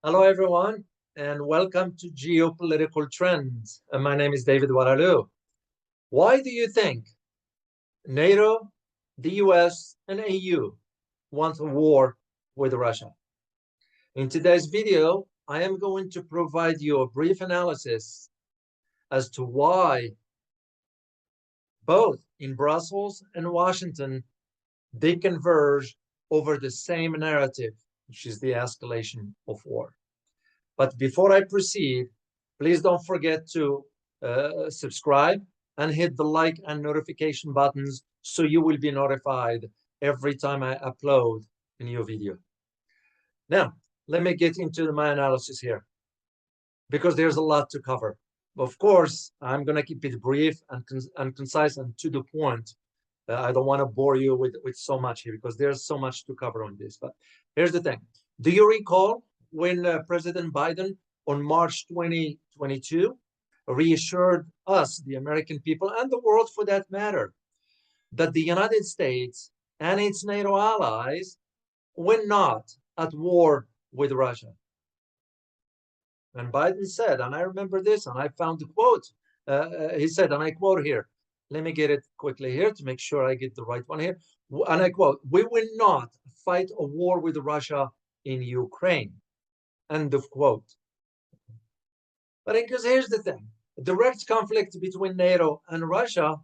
Hello, everyone, and welcome to Geopolitical Trends. My name is David Oualaalou. Why do you think NATO, the US, and EU want a war with Russia? In today's video, I am going to provide you a brief analysis as to why both in Brussels and Washington, they converge over the same narrative, which is the escalation of war. But before I proceed, please don't forget to subscribe and hit the like and notification buttons so you will be notified every time I upload a new video. Now, let me get into my analysis here because there's a lot to cover. Of course, I'm going to keep it brief and concise and to the point. I don't want to bore you with so much here because there's so much to cover on this. But here's the thing. Do you recall when President Biden on March 2022 reassured us, the American people, and the world for that matter, that the United States and its NATO allies were not at war with Russia? And Biden said, and I remember this, and I found the quote, he said, and I quote here, let me get it quickly here to make sure I get the right one here. And I quote, "We will not fight a war with Russia in Ukraine." End of quote. But because here's the thing, a direct conflict between NATO and Russia,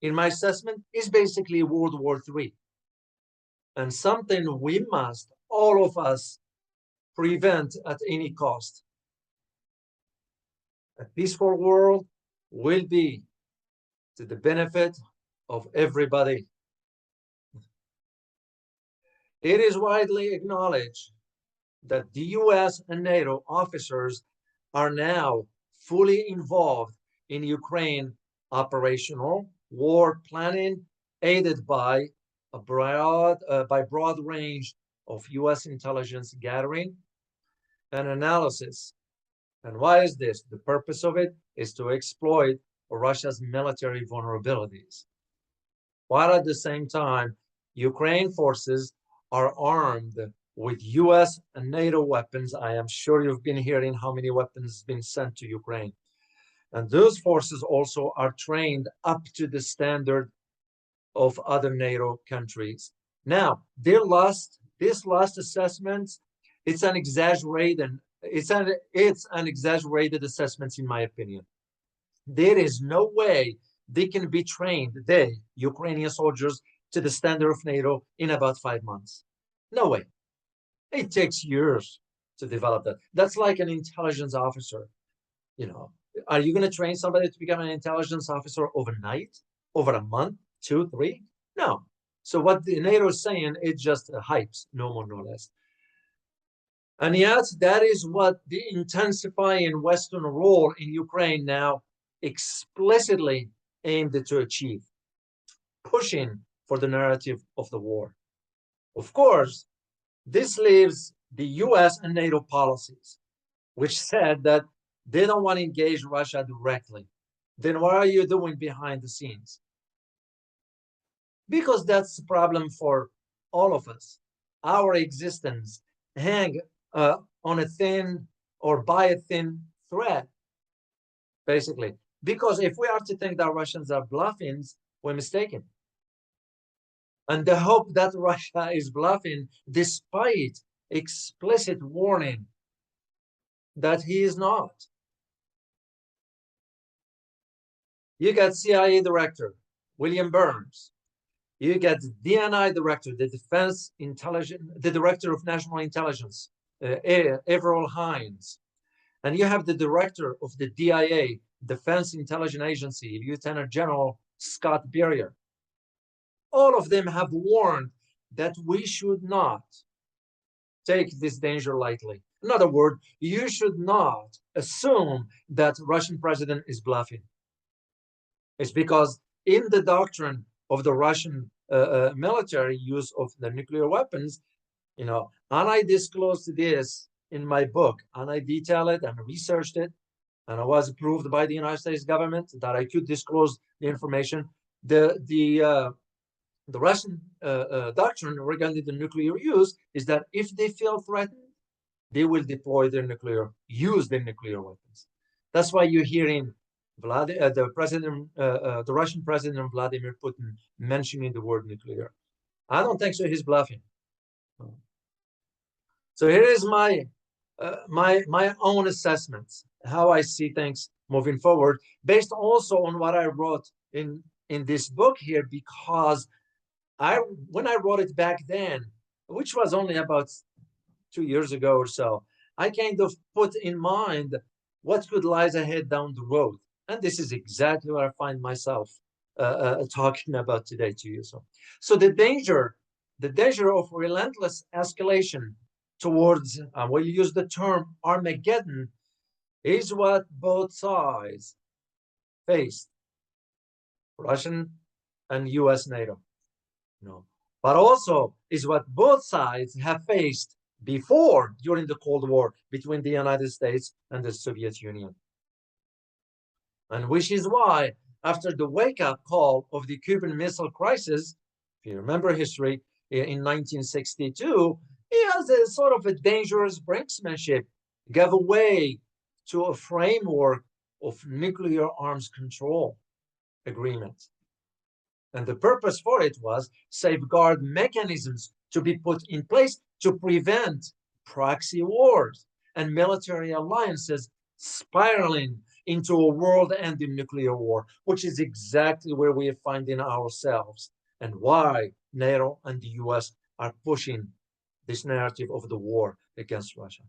in my assessment, is basically World War III. And something we must, all of us, prevent at any cost. A peaceful world will be to the benefit of everybody. It is widely acknowledged that the US and NATO officers are now fully involved in Ukraine operational war planning, aided by a broad range of US intelligence gathering and analysis. And why is this? The purpose of it is to exploit Russia's military vulnerabilities, while at the same time, Ukraine forces are armed with US and NATO weapons. I am sure you've been hearing how many weapons have been sent to Ukraine. And those forces also are trained up to the standard of other NATO countries. Now, this last assessment, it's an exaggerated assessment in my opinion. There is no way they can be trained, Ukrainian soldiers, to the standard of NATO in about 5 months. No way. It takes years to develop that. That's like an intelligence officer. You know, are you going to train somebody to become an intelligence officer overnight, over a month, 2, 3? No. So what the NATO is saying, it's just hypes, no more, no less. And yet, that is what the intensifying Western role in Ukraine now explicitly aimed to achieve, pushing for the narrative of the war. Of course, this leaves the US and NATO policies, which said that they don't want to engage Russia directly. Then what are you doing behind the scenes? Because that's the problem for all of us. Our existence hang on a thin or by a thin thread, basically. Because if we are to think that Russians are bluffing, we're mistaken. And the hope that Russia is bluffing, despite explicit warning that he is not. You got CIA Director William Burns. You get DNI Director, the Director of National Intelligence, Avril Haines. And you have the Director of the DIA, Defense Intelligence Agency, Lieutenant General Scott Berrier. All of them have warned that we should not take this danger lightly. In other words, you should not assume that Russian president is bluffing. It's because in the doctrine of the Russian military use of the nuclear weapons, you know, and I disclosed this in my book, and I detail it and researched it, and I was approved by the United States government that I could disclose the information. The Russian doctrine regarding the nuclear use is that if they feel threatened, they will deploy use their nuclear weapons. That's why you're hearing the Russian President Vladimir Putin mentioning the word nuclear. I don't think so. He's bluffing. So here is my own assessments, how I see things moving forward, based also on what I wrote in this book here, because when I wrote it back then, which was only about 2 years ago or so, I kind of put in mind what could lies ahead down the road. And this is exactly what I find myself talking about today to you. So the danger of relentless escalation towards, we use the term Armageddon, is what both sides faced, Russian and US NATO. But also is what both sides have faced before, during the Cold War between the United States and the Soviet Union. And which is why, after the wake-up call of the Cuban Missile Crisis, if you remember history, in 1962, it has a sort of a dangerous brinksmanship, gave way to a framework of nuclear arms control agreement. And the purpose for it was safeguard mechanisms to be put in place to prevent proxy wars and military alliances spiraling into a world-ending nuclear war, which is exactly where we are finding ourselves and why NATO and the US are pushing this narrative of the war against Russia.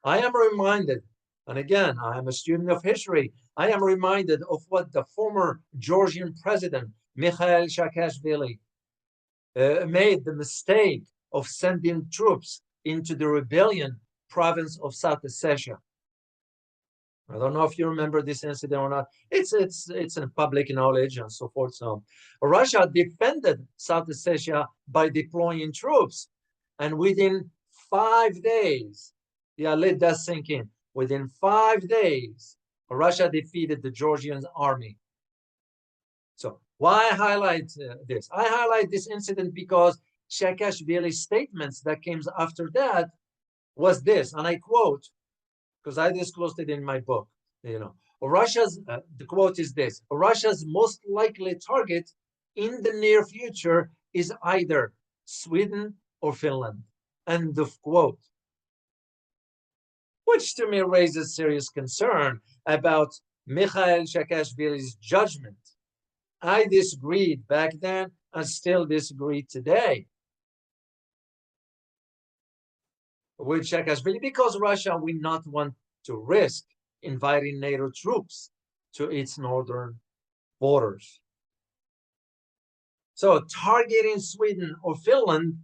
I am reminded, and again, I am a student of history, I am reminded of what the former Georgian president, Mikhail Saakashvili, made the mistake of sending troops into the rebellion province of South Ossetia. I don't know if you remember this incident or not. It's in public knowledge and so forth. So Russia defended South Ossetia by deploying troops, and within 5 days, let that sink in. Within 5 days, Russia defeated the Georgian army. So why highlight this? I highlight this incident because Saakashvili's statements that came after that was this, and I quote, because I disclosed it in my book, the quote is this: Russia's most likely target in the near future is either Sweden or Finland, end of quote. Which to me raises serious concern about Mikhail Saakashvili's judgment. I disagreed back then and still disagree today with Saakashvili, because Russia will not want to risk inviting NATO troops to its northern borders. So targeting Sweden or Finland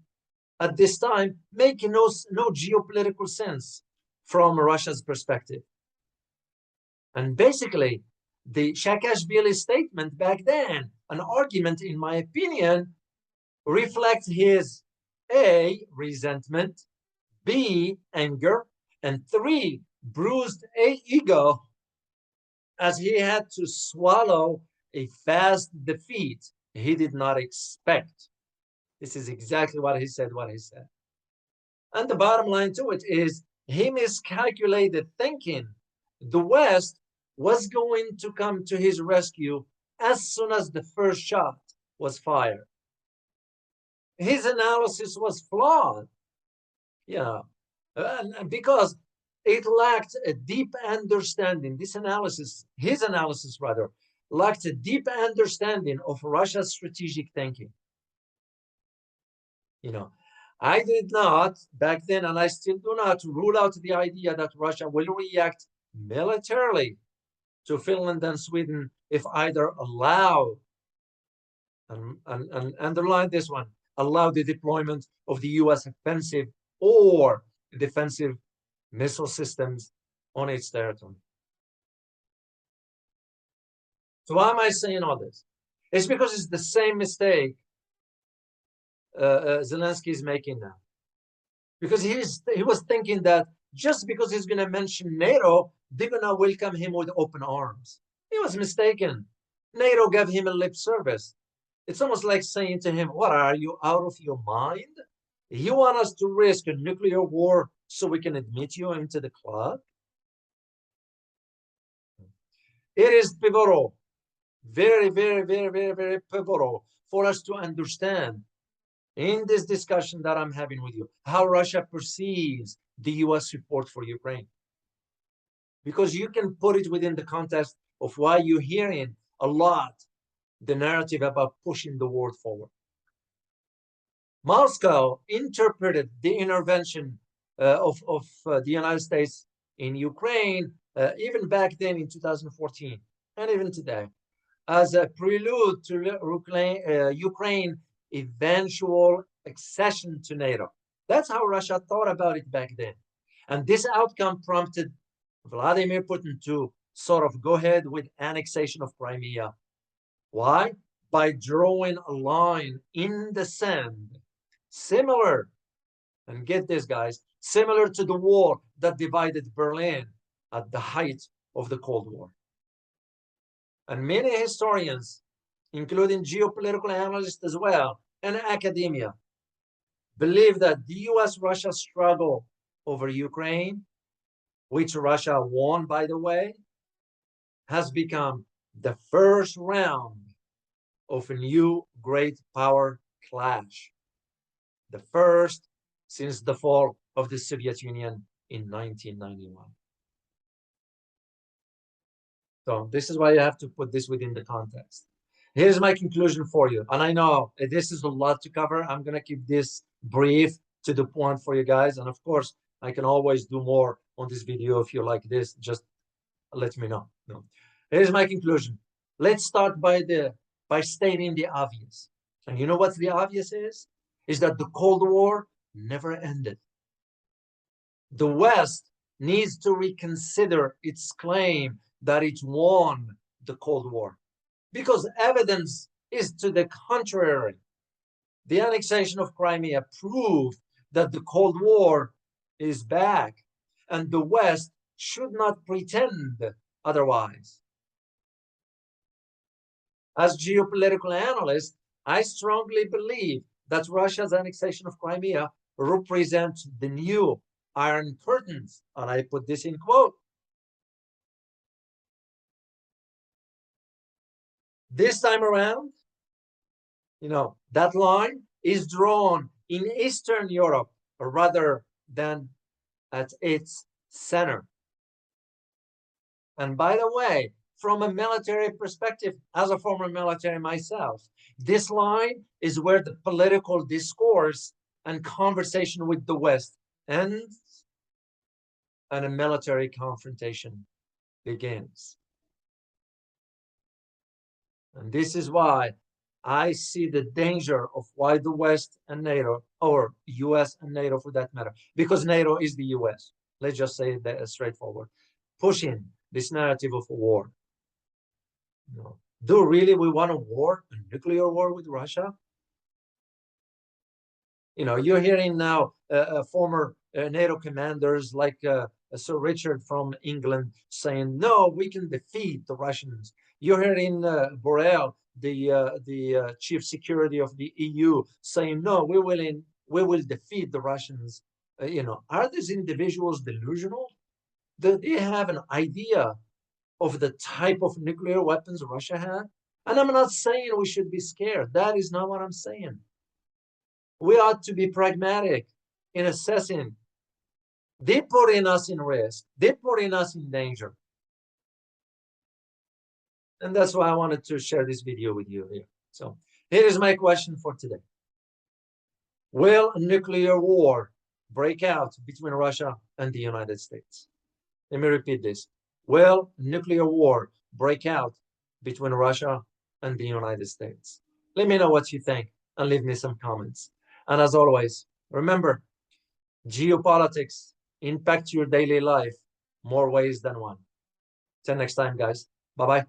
at this time makes no geopolitical sense from Russia's perspective. And basically, the Saakashvili statement back then, an argument, in my opinion, reflects his A, resentment, B, anger, and 3, bruised ego, as he had to swallow a fast defeat he did not expect. This is exactly what he said. And the bottom line to it is he miscalculated, thinking the West was going to come to his rescue as soon as the first shot was fired. His analysis was flawed, because it lacked a deep understanding. His analysis rather, lacked a deep understanding of Russia's strategic thinking. I did not back then, and I still do not, rule out the idea that Russia will react militarily to Finland and Sweden if either allow, and underline this one, allow the deployment of the US offensive or defensive missile systems on its territory. So why am I saying all this? It's because it's the same mistake Zelensky is making now. Because he was thinking that just because he's going to mention NATO, they're going to welcome him with open arms. He was mistaken. NATO gave him a lip service. It's almost like saying to him, what, are you out of your mind? You want us to risk a nuclear war so we can admit you into the club? It is pivotal, very, very, very, very, very pivotal for us to understand in this discussion that I'm having with you, how Russia perceives the US support for Ukraine. Because you can put it within the context of why you're hearing a lot the narrative about pushing the war forward. Moscow interpreted the intervention of the United States in Ukraine, even back then in 2014, and even today, as a prelude to Ukraine eventual accession to NATO. That's how Russia thought about it back then. And this outcome prompted Vladimir Putin to sort of go ahead with annexation of Crimea. Why? By drawing a line in the sand, similar, and get this, guys, similar to the war that divided Berlin at the height of the Cold War. And many historians, including geopolitical analysts as well, and academia, believe that the US-Russia struggle over Ukraine, which Russia won, by the way, has become the first round of a new great power clash. The first since the fall of the Soviet Union in 1991. So this is why you have to put this within the context. Here's my conclusion for you. And I know this is a lot to cover. I'm going to keep this brief to the point for you guys. And of course, I can always do more on this video. If you like this, just let me know. No. Here's my conclusion. Let's start by stating the obvious. And you know what the obvious is? Is that the Cold War never ended. The West needs to reconsider its claim that it won the Cold War, because evidence is to the contrary. The annexation of Crimea proved that the Cold War is back, and the West should not pretend otherwise. As geopolitical analyst, I strongly believe that Russia's annexation of Crimea represents the new Iron Curtains, and I put this in quote. This time around, you know, that line is drawn in Eastern Europe rather than at its center. And by the way, from a military perspective, as a former military myself, this line is where the political discourse and conversation with the West ends and a military confrontation begins. And this is why I see the danger of why the West and NATO, or US and NATO for that matter, because NATO is the US. Let's just say that straightforward, pushing this narrative of a war. You know, do really we want a war, a nuclear war with Russia? You know, you're hearing now former NATO commanders like Sir Richard from England saying, no, we can defeat the Russians. You're hearing Borrell, the chief security of the EU, saying, no, we will defeat the Russians. You know, are these individuals delusional? Do they have an idea of the type of nuclear weapons Russia had? And I'm not saying we should be scared. That is not what I'm saying. We ought to be pragmatic in assessing. They putting us in risk. They're putting us in danger. And that's why I wanted to share this video with you here. So here is my question for today. Will a nuclear war break out between Russia and the United States? Let me repeat this. Will a nuclear war break out between Russia and the United States? Let me know what you think and leave me some comments. And as always, remember, geopolitics impact your daily life more ways than one. Till next time, guys. Bye-bye.